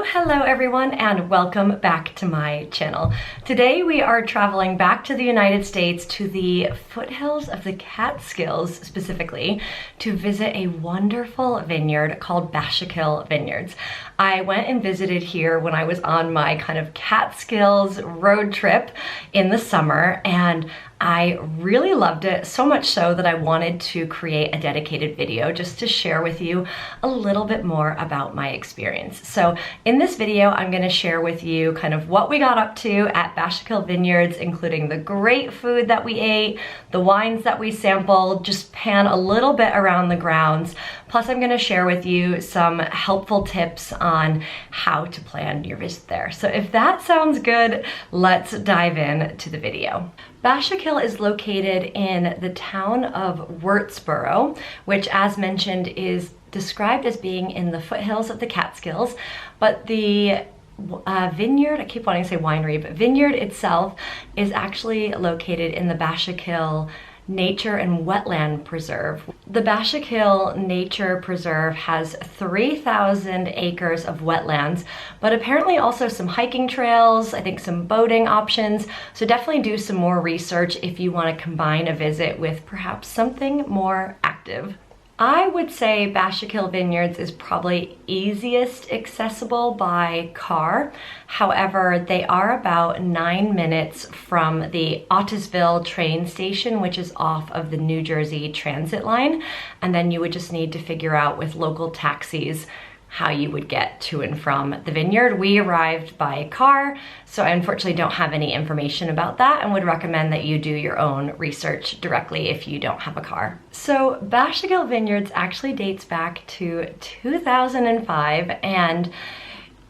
Hello everyone, and welcome back to my channel. Today we are traveling back to the United States to the foothills of the Catskills specifically to visit a wonderful vineyard called Bashakill Vineyards. I went and visited here when I was on my kind of Catskills road trip in the summer, and I really loved it, so much so that I wanted to create a dedicated video just to share with you a little bit more about my experience. So in this video, I'm going to share with you kind of what we got up to at Bashakill Vineyards, including the great food that we ate, the wines that we sampled, just pan a little bit around the grounds. Plus, I'm going to share with you some helpful tips on how to plan your visit there. So if that sounds good, let's dive in to the video. Bashakill is located in the town of Wurtsboro, which, as mentioned, is described as being in the foothills of the Catskills, but the vineyard, I keep wanting to say winery, but vineyard itself is actually located in the Bashakill Nature and Wetland Preserve. The Bashakill Nature Preserve has 3,000 acres of wetlands, but apparently also some hiking trails, I think some boating options. So definitely do some more research if you want to combine a visit with perhaps something more active. I would say Bashakill Vineyards is probably easiest accessible by car. However, they are about 9 minutes from the Ottisville train station, which is off of the New Jersey Transit line. And then you would just need to figure out with local taxis how you would get to and from the vineyard. We arrived by car, so I unfortunately don't have any information about that and would recommend that you do your own research directly if you don't have a car. So Bashakill Vineyards actually dates back to 2005, and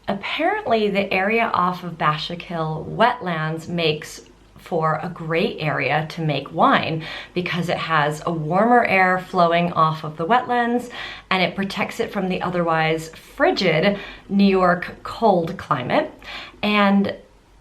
apparently the area off of Bashakill wetlands makes for a great area to make wine because it has a warmer air flowing off of the wetlands and it protects it from the otherwise frigid New York cold climate. And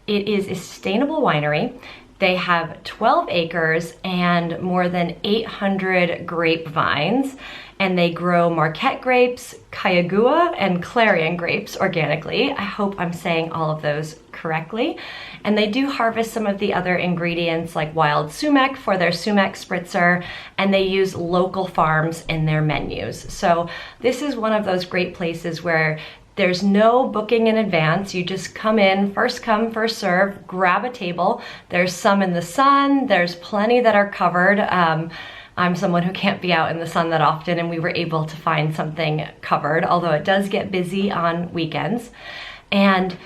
it is a sustainable winery. They have 12 acres and more than 800 grapevines, and they grow Marquette grapes, Cayagua, and Clarion grapes organically. I hope I'm saying all of those correctly. And they do harvest some of the other ingredients like wild sumac for their sumac spritzer, and they use local farms in their menus. So this is one of those great places where there's no booking in advance. You just come in, first come, first serve, grab a table. There's some in the sun, there's plenty that are covered. I'm someone who can't be out in the sun that often, and we were able to find something covered, although it does get busy on weekends. And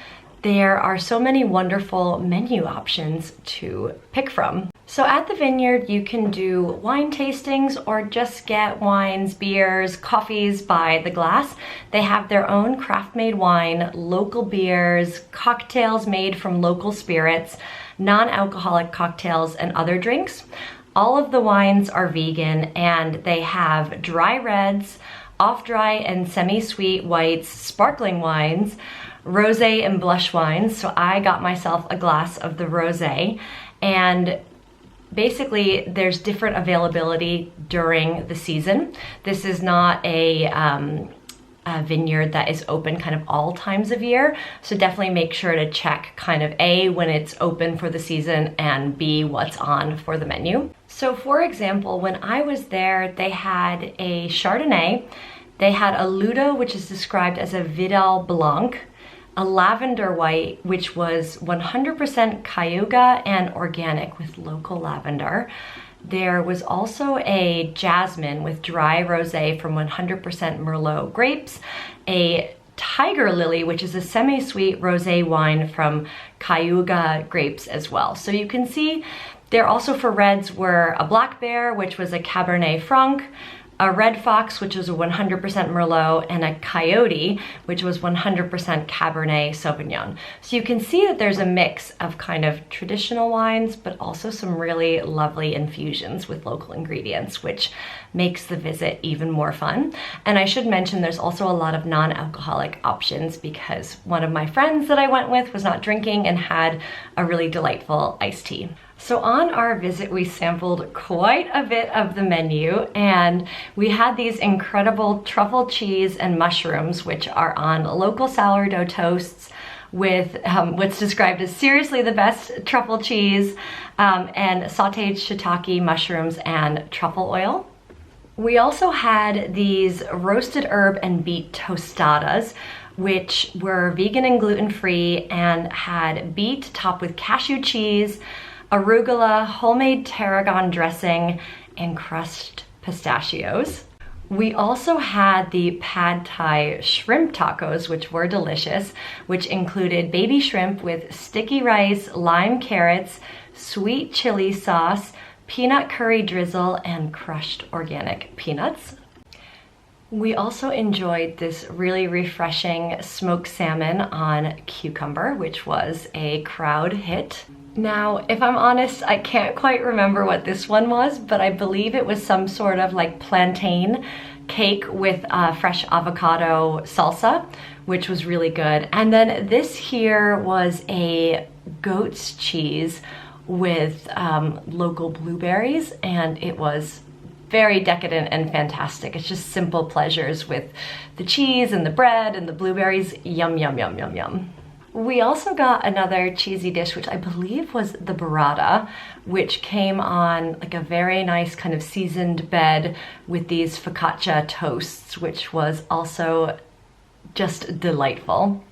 there are so many wonderful menu options to pick from. So at the vineyard, you can do wine tastings or just get wines, beers, coffees by the glass. They have their own craft-made wine, local beers, cocktails made from local spirits, non-alcoholic cocktails, and other drinks. All of the wines are vegan, and they have dry reds, off-dry and semi-sweet whites, sparkling wines, rosé and blush wines. So I got myself a glass of the rosé, and basically there's different availability during the season. This is not a vineyard that is open kind of all times of year, so definitely make sure to check kind of A, when it's open for the season, and B, what's on for the menu. So for example, when I was there, they had a Chardonnay, they had a Ludo, which is described as a Vidal Blanc, a lavender white, which was 100% Cayuga and organic with local lavender. There was also a jasmine with dry rosé from 100% Merlot grapes, a tiger lily, which is a semi-sweet rosé wine from Cayuga grapes as well. So you can see there also for reds were a black bear, which was a Cabernet Franc, a red fox, which was a 100% Merlot, and a coyote, which was 100% Cabernet Sauvignon. So you can see that there's a mix of kind of traditional wines, but also some really lovely infusions with local ingredients, which makes the visit even more fun. And I should mention there's also a lot of non-alcoholic options because one of my friends that I went with was not drinking and had a really delightful iced tea. So on our visit, we sampled quite a bit of the menu, and we had these incredible truffle cheese and mushrooms, which are on local sourdough toasts with what's described as seriously the best truffle cheese, and sauteed shiitake mushrooms and truffle oil. We also had these roasted herb and beet tostadas, which were vegan and gluten-free and had beet topped with cashew cheese, arugula, homemade tarragon dressing, and crushed pistachios. We also had the pad thai shrimp tacos, which were delicious, which included baby shrimp with sticky rice, lime carrots, sweet chili sauce, peanut curry drizzle, and crushed organic peanuts. We also enjoyed this really refreshing smoked salmon on cucumber, which was a crowd hit. Now, if I'm honest, I can't quite remember what this one was, but I believe it was some sort of like plantain cake with fresh avocado salsa, which was really good. And then this here was a goat's cheese with local blueberries, and it was very decadent and fantastic. It's just simple pleasures with the cheese and the bread and the blueberries. Yum, yum, yum, yum, yum. We also got another cheesy dish, which I believe was the burrata, which came on like a very nice kind of seasoned bed with these focaccia toasts, which was also just delightful.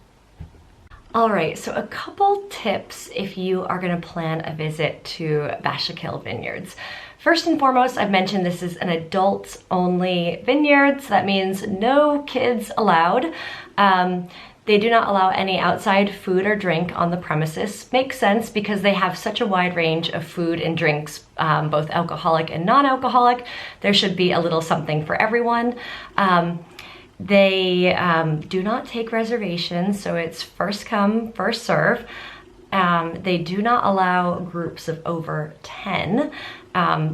All right, so a couple tips if you are gonna plan a visit to Bashakill Vineyards. First and foremost, I've mentioned this is an adults-only vineyard, so that means no kids allowed. They do not allow any outside food or drink on the premises. Makes sense because they have such a wide range of food and drinks, both alcoholic and non-alcoholic. There should be a little something for everyone. They do not take reservations, so it's first come, first serve. They do not allow groups of over 10.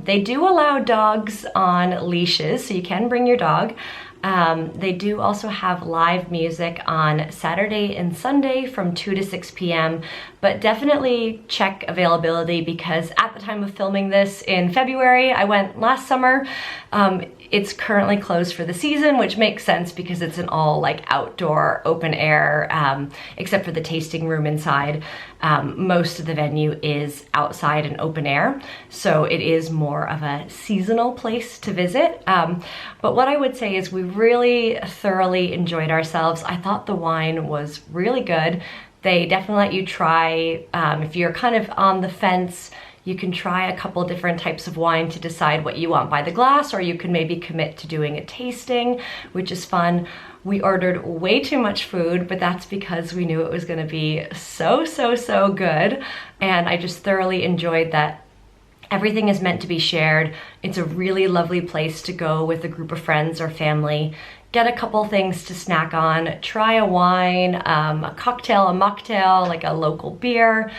They do allow dogs on leashes, so you can bring your dog. They do also have live music on Saturday and Sunday from 2 to 6 p.m., but definitely check availability because at the time of filming this in February, I went last summer, it's currently closed for the season, which makes sense because it's an all like outdoor open air, except for the tasting room inside. Most of the venue is outside and open air, so it is more of a seasonal place to visit. But what I would say is we really thoroughly enjoyed ourselves. I thought the wine was really good. They definitely let you try, if you're kind of on the fence, you can try a couple different types of wine to decide what you want by the glass, or you can maybe commit to doing a tasting, which is fun. We ordered way too much food, but that's because we knew it was gonna be so good. And I just thoroughly enjoyed that everything is meant to be shared. It's a really lovely place to go with a group of friends or family. Get a couple things to snack on, try a wine, a cocktail, a mocktail, like a local beer.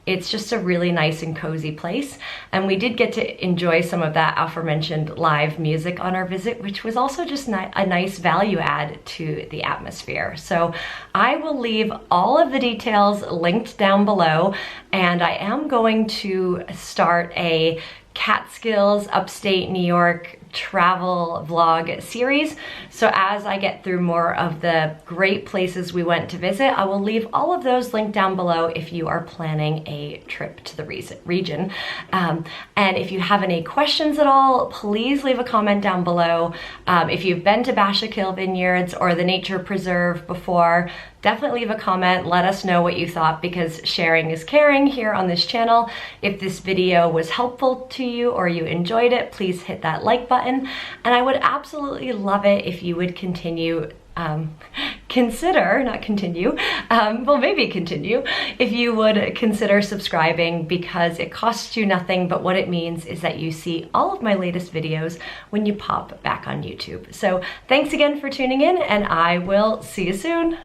It's just a really nice and cozy place. And we did get to enjoy some of that aforementioned live music on our visit, which was also just a nice value add to the atmosphere. So I will leave all of the details linked down below, and I am going to start a Catskills, upstate New York travel vlog series. So as I get through more of the great places we went to visit, I will leave all of those linked down below if you are planning a trip to the region. And if you have any questions at all, please leave a comment down below. If you've been to Bashakill Vineyards or the Nature Preserve before, definitely leave a comment. Let us know what you thought, because sharing is caring here on this channel. If this video was helpful to you or you enjoyed it, please hit that like button. And I would absolutely love it if you would continue, if you would consider subscribing, because it costs you nothing, but what it means is that you see all of my latest videos when you pop back on YouTube. So thanks again for tuning in, and I will see you soon.